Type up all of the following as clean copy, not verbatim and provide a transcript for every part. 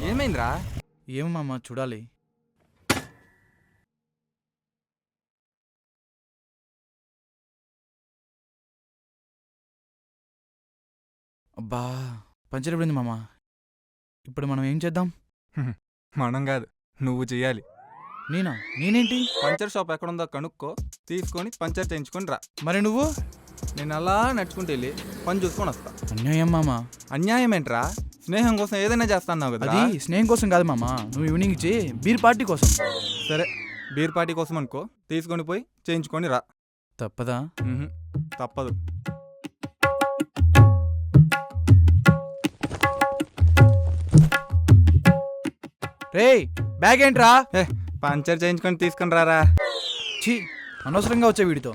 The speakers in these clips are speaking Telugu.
ఏమైందిరా? ఏమో మామ చూడాలి. అబ్బా పంచర్ పడింది మామ. ఇప్పుడు మనం ఏం చేద్దాం? మనం కాదు, నువ్వు చెయ్యాలి. నేనేంటి? పంచర్ షాప్ ఎక్కడుందో కనుక్కో, తీసుకొని పంచర్ చేయించుకొని రా. మరి నువ్వు? నేను అలా నడుచుకుంటూ వెళ్ళి పని చూసుకొని వస్తా. అన్యాయం మామ. అన్యాయం ఏంట్రా? స్నేహం కోసం ఏదైనా చేస్తాన్నావు కదా. అది స్నేహం కోసం కాదు మామ, నువ్వు ఈవినింగ్ ఇచ్చి బీర్ పార్టీ కోసం. సరే, బీర్ పార్టీ కోసం అనుకో, తీసుకొని పోయి చేయించుకొని రా. తప్పదా? తప్పదు. రేయ్ బ్యాగ్ ఏంట్రా? పంచర్ చేయించుకొని తీసుకొని రారా. ఛీ, అనవసరంగా వచ్చా వీడితో.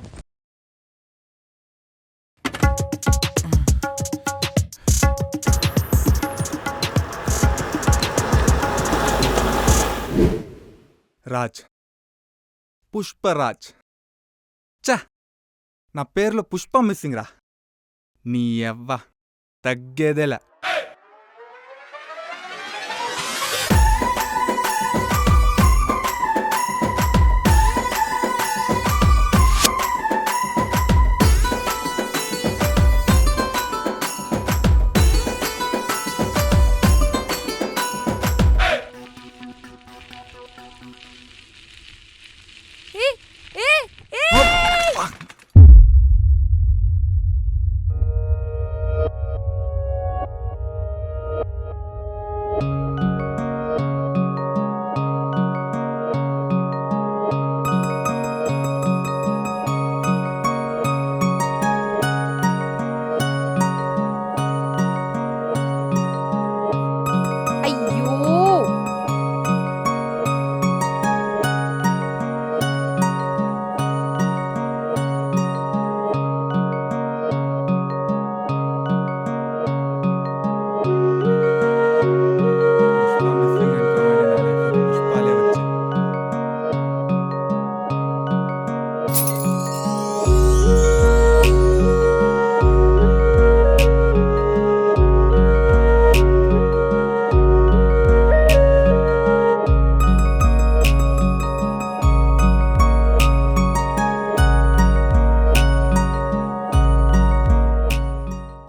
రాజ్, పుష్పరాజ్. చ, నా పేర్లో పుష్ప మిస్సింగ్ రా. నీ అవ్వ తగ్గేదేలా.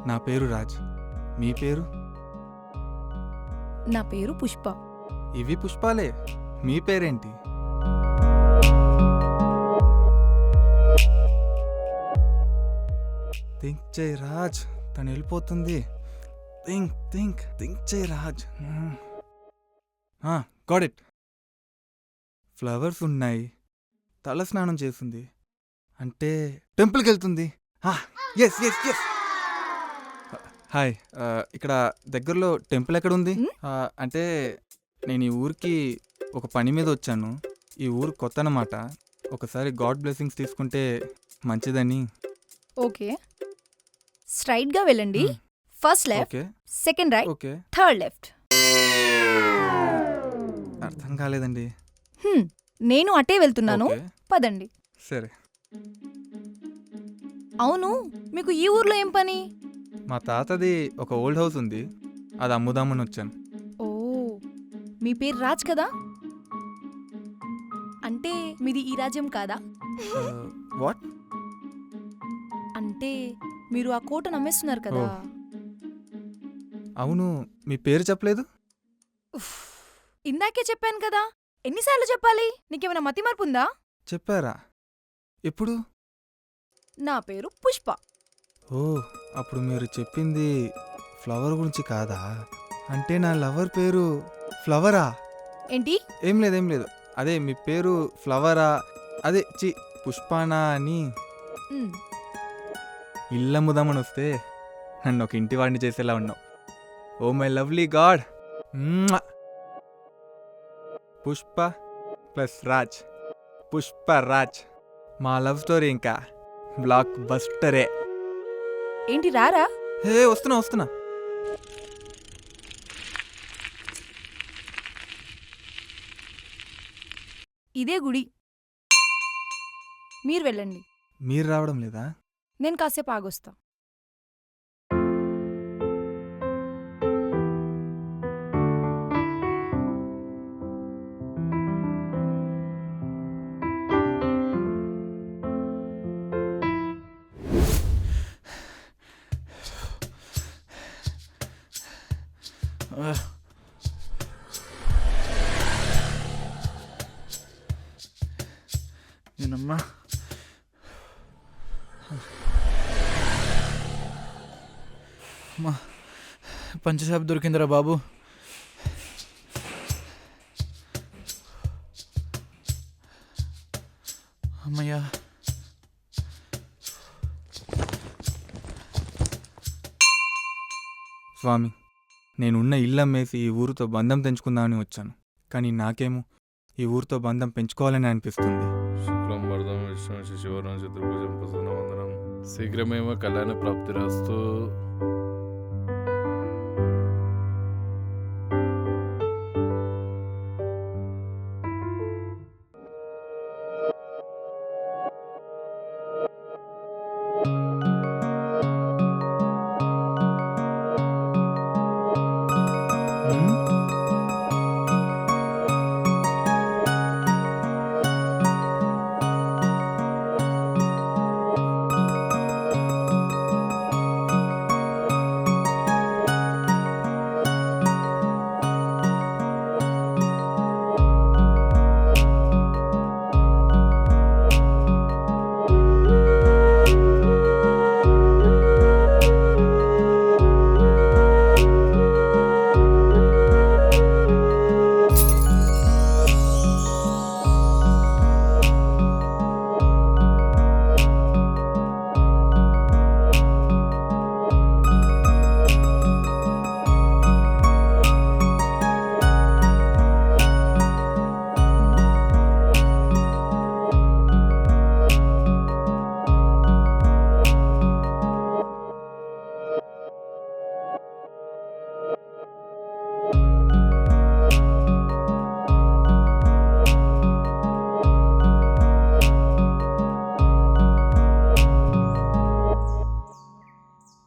నా పేరు రాజ్. మీ పేరు? నా పేరు పుష్ప. ఇవి పుష్పాలే. మీ పేరేంటి? థింక్ చేయి రాజ్, తను వెళ్ళిపోతుంది. థింక్ థింక్ థింక్ చేయి రాజ్. Got it. ఫ్లవర్స్ ఉన్నాయి, తల స్నానం చేస్తుంది, అంటే టెంపుల్కి వెళ్తుంది. Yes yes yes. హాయ్, ఇక్కడ దగ్గరలో టెంపుల్ ఎక్కడుంది? అంటే నేను ఈ ఊరికి ఒక పని మీద వచ్చాను. ఈ ఊరు కొత్త అన్నమాట. ఒకసారి గాడ్ బ్లెస్సింగ్స్ తీసుకుంటే మంచిదని. ఓకే, స్ట్రైట్గా వెళ్ళండి. First left, second right, okay, third left. అర్థం కాలేదండి. నేను అటే వెళ్తున్నాను, పదండి. సరే. అవును, మీకు ఈ ఊర్లో ఏం పని? మా తాతది ఒక ఓల్డ్ హౌస్ ఉంది, అది అమ్ముదామని వచ్చాను. ఓ, మీ పేరు రాజ్ కదా? అంటే మీది ఈ రాజ్యం కాదా? వాట్? అంటే మీరు ఆ కోట నమ్మేస్తున్నారు కదా? అవును, మీ పేరు చెప్పలేదు. ఇందాకే చెప్పాను కదా, ఎన్నిసార్లు చెప్పాలి? నీకేమైనా మతిమరుపు ఉందా? చెప్పారా? ఎప్పుడు? నా పేరు పుష్ప. ఓ, అప్పుడు మీరు చెప్పింది ఫ్లవర్ గురించి కాదా? అంటే నా లవర్ పేరు ఫ్లవరా? ఏంటి? ఏం లేదు ఏం లేదు, అదే మీ పేరు ఫ్లవరా, అదే పుష్పానా అని. ఇల్లమ్ముదామని వస్తే నన్ను ఒక ఇంటి వాడిని చేసేలా ఉన్నావు. Oh my lovely god. Pushpa plus Raj, Pushparaj. మా లవ్ స్టోరీ ఇంకా బ్లాక్ బస్టరే. ఏంటి రారా? హే వస్తున్నా. ఇదే గుడి. మీరు వెళ్ళండి, మీరు రావడం లేదా? నేను కాసేపు ఆగొస్తా. నేనమ్మా అమ్మా, పంచసాప్ దొరికిందిరా బాబు. అమ్మయ్యా. స్వామి, నేనున్న ఇల్లు అమ్మేసి ఈ ఊరితో బంధం తెంచుకుందామని వచ్చాను. కానీ నాకేమో ఈ ఊరితో బంధం పెంచుకోవాలని అనిపిస్తుంది. శుక్లం వరదం విష్ణు శిశువరం చతుర్భుజం ప్రసన్నవందనం శీఘ్రమేవ కళ్యాణ ప్రాప్తిరస్తు. హ్మ్?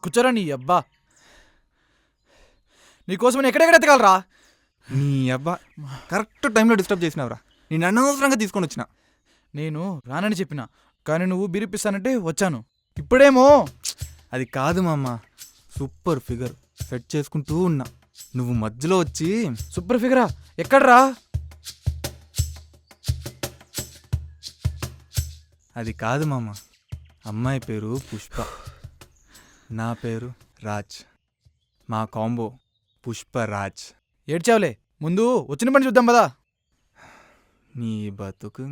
కూర్చోరా నీ అబ్బా. నీకోసం నేను ఎక్కడెక్కడ ఎత్తగలరా? నీ అబ్బా, కరెక్ట్ టైంలో డిస్టర్బ్ చేసినావురా. నేను అనవసరంగా తీసుకొని వచ్చిన. నేను రానని చెప్పిన, కానీ నువ్వు బిరిపిస్తానంటే వచ్చాను. ఇప్పుడేమో అది కాదు మామ, సూపర్ ఫిగర్ సెట్ చేసుకుంటూ ఉన్నా. నువ్వు మధ్యలో వచ్చి సూపర్ ఫిగరా? ఎక్కడ్రా? అది కాదు మామ, అమ్మాయి పేరు పుష్ప, నా పేరు రాజ్. మా కాంబో పుష్పరాజ్. ఏడ్చావులే, ముందు వచ్చిన పని చూద్దాం పదా. నీ బతుకు.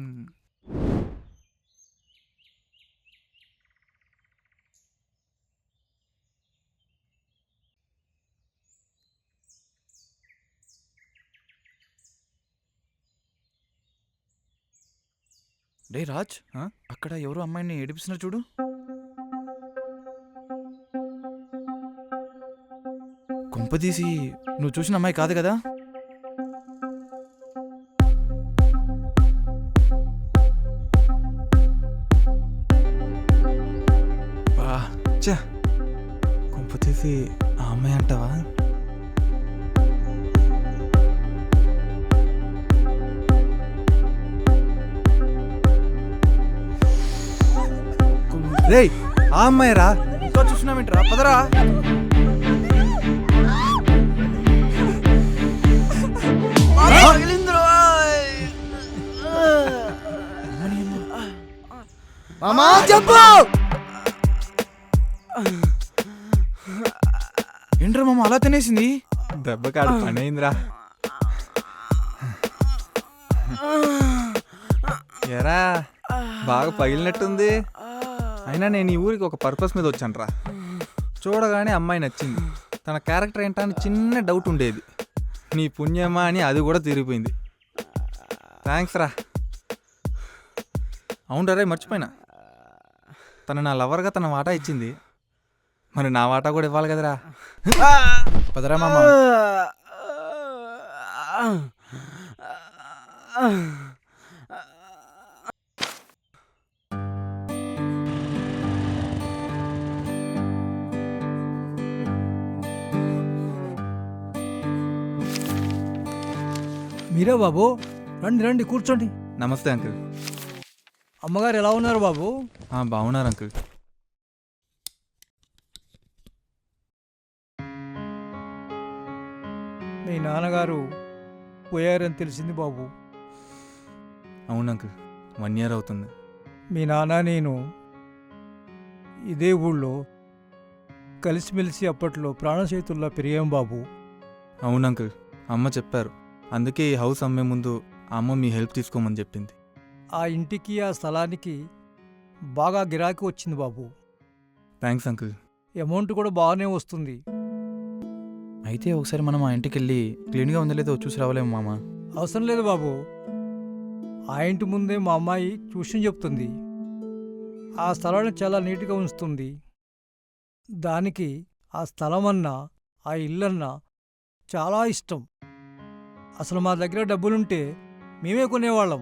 డే రాజ్, ఆ? అక్కడ ఎవరో అమ్మాయిని ఏడిపిస్తున్నారు చూడు. కొంపదీసి నువ్వు చూసిన అమ్మాయి కాదు కదా? బా చ, కొంప తీసి ఆ అమ్మాయి అంటావా? రేయ్, ఆ అమ్మాయి రా. ఇంకా చూస్తున్నావేంట్రా? పదరా. మామా చెప్పు. ఏంట్రా మామ అలా తినేసింది? దెబ్బకాడు పని అయిందిరా. ఎరా, బాగా పగిలినట్టుంది. అయినా నేను ఈ ఊరికి ఒక పర్పస్ మీద వచ్చాను రా. చూడగానే అమ్మాయి నచ్చింది. తన క్యారెక్టర్ ఏంటని చిన్న డౌట్ ఉండేది. నీ పుణ్యమా అని అది కూడా తీరిపోయింది. థ్యాంక్స్ రా. అవును రే, మర్చిపోయినా. తను నా లవర్గా తన వాటా ఇచ్చింది, మరి నా వాటా కూడా ఇవ్వాలి కదరా. పదరా మామ. మీరే బాబు, రండి రండి కూర్చోండి. నమస్తే అంకుల్. అమ్మగారు ఎలా ఉన్నారు బాబు? బాగున్నారు అంకుల్. మీ నాన్నగారు పోయారని తెలిసింది బాబు. అవును అంకుల్, 1 year అవుతుంది. మీ నాన్న నేను ఇదే ఊళ్ళో కలిసిమెలిసి అప్పట్లో ప్రాణచేతుల్లో పెరిగాం బాబు. అవును అంకుల్, అమ్మ చెప్పారు. అందుకే ఈ హౌస్ అమ్మే ముందు అమ్మ మీ హెల్ప్ తీసుకోమని చెప్పింది. ఆ ఇంటికి ఆ స్థలానికి బాగా గిరాకీ వచ్చింది బాబు. Thanks uncle. అమౌంట్ కూడా బాగానే వస్తుంది. అయితే ఒకసారి మనం ఆ ఇంటికి వెళ్ళి క్లీన్గా ఉందో లేదో చూసి రావలేము మామ. అవసరం లేదు బాబు, ఆ ఇంటి ముందే మా అమ్మాయి ట్యూషన్ చెప్తుంది. ఆ స్థలాన్ని చాలా నీట్గా ఉంచుతుంది. దానికి ఆ స్థలమన్నా ఆ ఇల్లన్నా చాలా ఇష్టం. అసలు మా దగ్గర డబ్బులుంటే మేమే కొనేవాళ్ళం.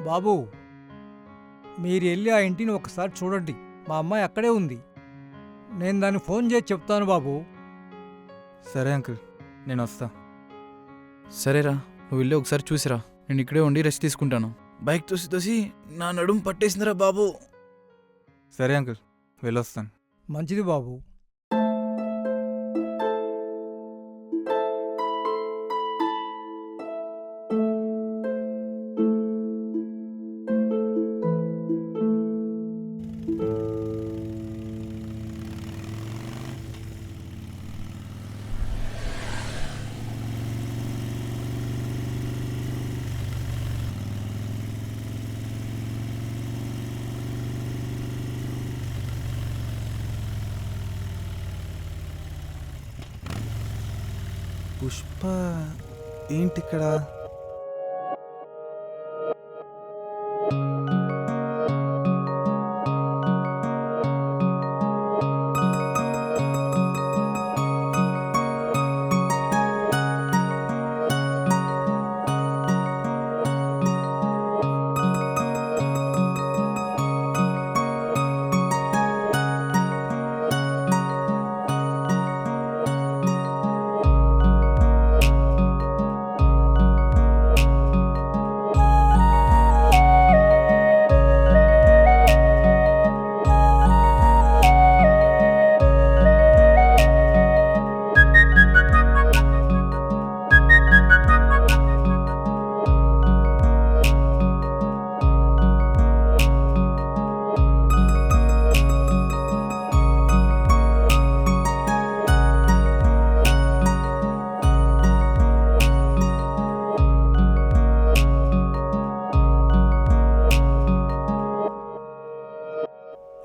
బాబు, మీరు వెళ్ళి ఆ ఇంటిని ఒకసారి చూడండి. మా అమ్మాయి అక్కడే ఉంది. నేను దాన్ని ఫోన్ చేసి చెప్తాను బాబు. సరే అంకుల్, నేను వస్తా. సరేరా, నువ్వు వెళ్ళి ఒకసారి చూసిరా. నేను ఇక్కడే ఉండి రెస్ట్ తీసుకుంటాను. బైక్ తోసి తోసి నా నడుం పట్టేసిందిరా బాబు. సరే అంకుల్, వెళ్ళొస్తాను. మంచిది బాబు. పుష్ప ఏంటి ఇక్కడ?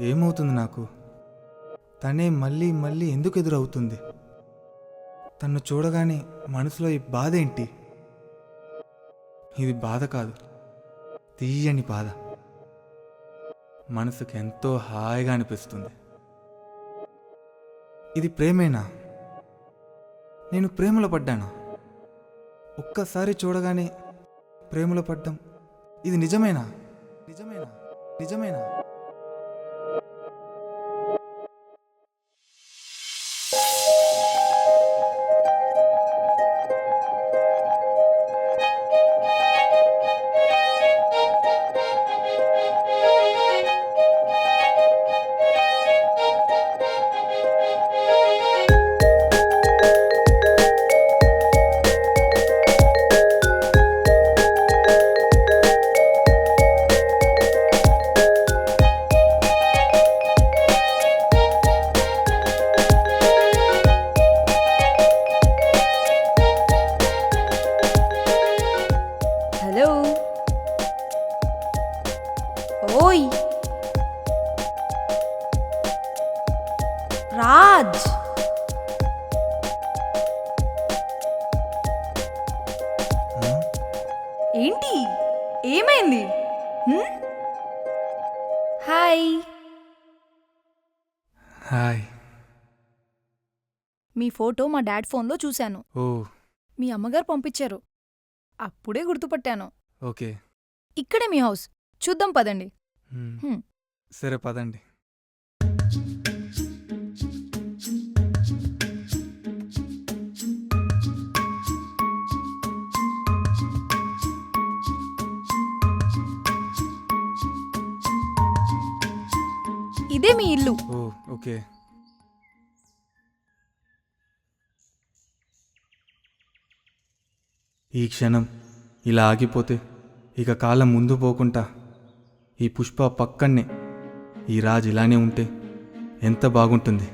ఏమవుతుంది నాకు? తనే మళ్ళీ మళ్ళీ ఎందుకు ఎదురవుతుంది? తన్ను చూడగానే మనసులో ఈ బాధ ఏంటి? ఇది బాధ కాదు, తీయని బాధ. మనసుకు ఎంతో హాయిగా అనిపిస్తుంది. ఇది ప్రేమేనా? నేను ప్రేమలో పడ్డానా? ఒక్కసారి చూడగానే ప్రేమలో పడ్డం ఇది నిజమేనా? నిజమేనా? నిజమేనా? ఏమైంది? హ్మ్? హాయ్. హాయ్. మీ ఫోటో మా డాడ్ ఫోన్లో చూశాను. ఓ మీ అమ్మగారు పంపించారు. అప్పుడే గుర్తుపట్టాను. ఓకే. ఇక్కడే మీ హౌస్. చూద్దాం పదండి. హ్మ్. సరే పదండి. ఇదే మీ ఇల్లు. ఓ ఓకే. ఈ క్షణం ఇలా ఆగిపోతే ఇక కాలం ముందు పోకుండా ఈ పుష్ప పక్కనే ఈ రాజ్ ఇలానే ఉంటే ఎంత బాగుంటుంది.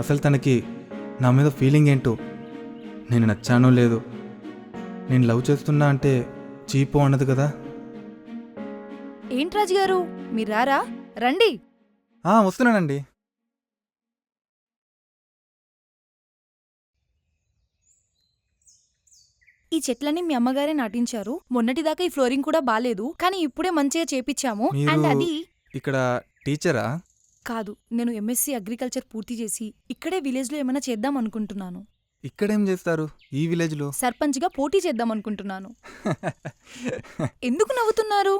అసలు తనకి నా మీద ఫీలింగ్ ఏంటో, నేను నచ్చానో లేదో, నేను లవ్ చేస్తున్నా అంటే చీపో అన్నది కదా. ఏంటి రాజుగారు, మీరు రారా? రండి. వస్తున్నానండి. ఈ చెట్లన్నీ మీ అమ్మగారే నాటించారు. మొన్నటిదాకా ఈ ఫ్లోరింగ్ కూడా బాలేదు, కానీ ఇప్పుడే మంచిగా చేపించాము. మీరు అండ్ అది ఇక్కడ టీచరా? కాదు, నేను ఎంఎస్సీ అగ్రికల్చర్ పూర్తి చేసి ఇక్కడే విలేజ్లో ఏమైనా చేద్దాం అనుకుంటున్నాను. ఇక్కడేం చేస్తారు ఈ విలేజ్లో? సర్పంచ్గా పోటీ చేద్దాం అనుకుంటున్నాను. ఎందుకు నవ్వుతున్నారు?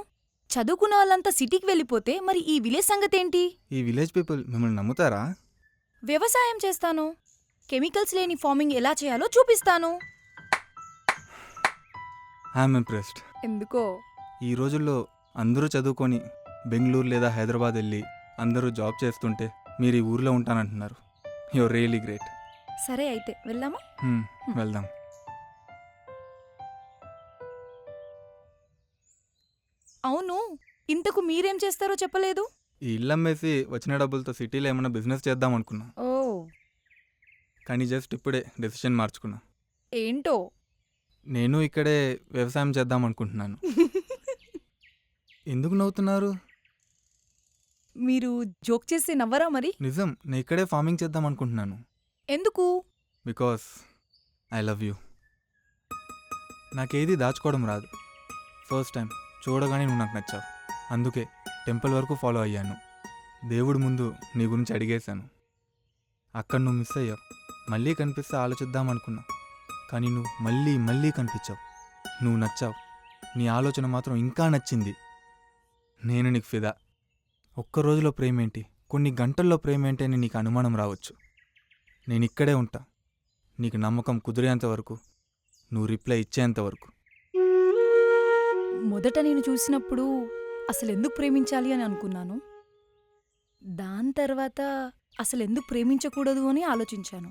చదువుకున్న వాళ్ళంతా సిటీకి వెళ్ళిపోతే మరి ఈ విలేజ్ సంగతేంటి? ఈ విలేజ్ పీపుల్ మిమ్మల్ని నమ్ముతారా? వ్యవసాయం చేస్తాను. కెమికల్స్ లేని ఫార్మింగ్ ఎలా చేయాలో చూపిస్తాను. I'm impressed. ఎందుకో ఈ రోజుల్లో అందరూ చదువుకొని బెంగళూరు లేదా హైదరాబాద్ వెళ్ళి అందరూ జాబ్ చేస్తుంటే మీరు ఈ ఊర్లో ఉంటానంటున్నారు. Your really great. సరే అయితే వెళ్దామా? వెళ్దాం. అవును, ఇంతకు మీరేం చేస్తారో చెప్పలేదు. ఈ ఇల్లు అమ్మేసి వచ్చిన డబ్బులతో సిటీలో ఏమైనా బిజినెస్ చేద్దాం అనుకున్నా, ఓ కానీ జస్ట్ ఇప్పుడే డెసిషన్ మార్చుకున్నా. ఏంటో? నేను ఇక్కడే వ్యవసాయం చేద్దాం అనుకుంటున్నాను. ఎందుకు నవ్వుతున్నారు? మీరు జోక్ చేసి నవ్వరా మరి? నిజం, నేను ఇక్కడే ఫార్మింగ్ చేద్దాం అనుకుంటున్నాను. ఎందుకు? Because I love you. నాకేది దాచుకోవడం రాదు. ఫస్ట్ టైం చూడగానే నువ్వు నాకు నచ్చావు. అందుకే టెంపుల్ వరకు ఫాలో అయ్యాను. దేవుడి ముందు నీ గురించి అడిగేశాను. అక్కడ నువ్వు మిస్ అయ్యావు. మళ్ళీ కనిపిస్తే ఆలోచిద్దాం అనుకున్నా, కానీ నువ్వు మళ్ళీ మళ్ళీ కనిపించావు. నువ్వు నచ్చావు. నీ ఆలోచన మాత్రం ఇంకా నచ్చింది. నేను నీకు ఫిదా. ఒక్క రోజులో ప్రేమేంటి, కొన్ని గంటల్లో ప్రేమేంటి అని నీకు అనుమానం రావచ్చు. నేను ఇక్కడే ఉంటా, నీకు నమ్మకం కుదిరేంత వరకు, నువ్వు రిప్లై ఇచ్చేంత వరకు. మొదట నేను చూసినప్పుడు అసలెందుకు ప్రేమించాలి అని అనుకున్నాను. దాని తర్వాత అసలెందుకు ప్రేమించకూడదు అని ఆలోచించాను.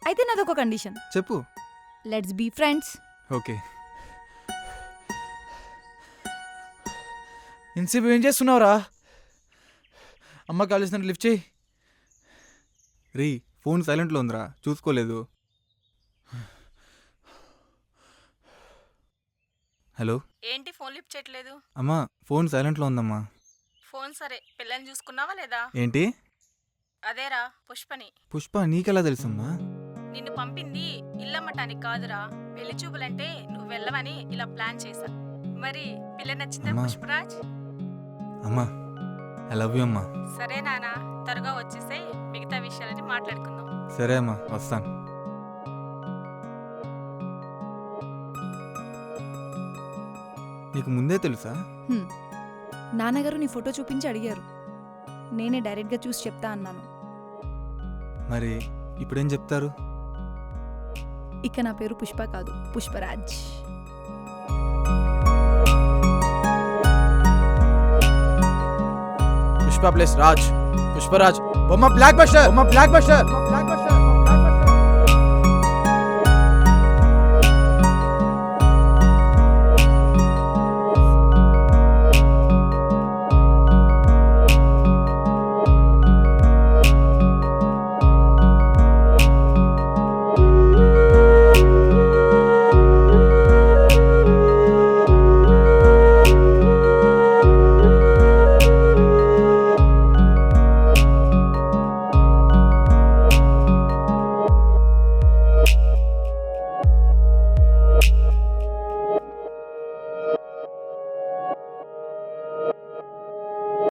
అయితే నాదొక కండిషన్. చెప్పు. Let's be friends. ఓకే. ఇంతసేపు ఏం చేస్తున్నావురా? అమ్మ కాలేసినట్టు లిఫ్ట్ చేయి. రీ, ఫోన్ సైలెంట్లో ఉందిరా, చూసుకోలేదు. హలో. ఏంటి ఫోన్ లిఫ్ట్ చేయట్లేదు? అమ్మా, ఫోన్ సైలెంట్లో ఉందమ్మా. ఫోన్ సరే, పిల్లని చూసుకున్నావా లేదా? ఏంటి? అదేరా పుష్పని. పుష్ప నీకెలా తెలుసమ్మా? నిన్ను పంపింది ఇల్లమ్మటానికి కాదురా, పెళ్లి చూపులంటే నువ్వు వెళ్ళవని ఇలా ప్లాన్ చేశా. మరి పిల్ల నచ్చిందా అమ్మా. పుష్పరాజ్? అమ్మా, ఐ లవ్ యూ అమ్మా. సరే నానా, త్వరగా వచ్చేసే, మిగతా విషయాలని మాట్లాడుకుందాం. సరే అమ్మా, వస్తాను. నీకు ముందే తెలుసా? నాన్నగారు నీ ఫోటో చూపించి అడిగారు. నేనే డైరెక్ట్గా చూసి చెప్తా అన్నాను. మరి ఇప్పుడేం చెప్తారు? ఇక నా పేరు పుష్ప కాదు, పుష్పరాజ్. పుష్ప ప్లస్ రాజ్, పుష్పరాజ్. బొమ్మ బ్లాక్ బస్టర్.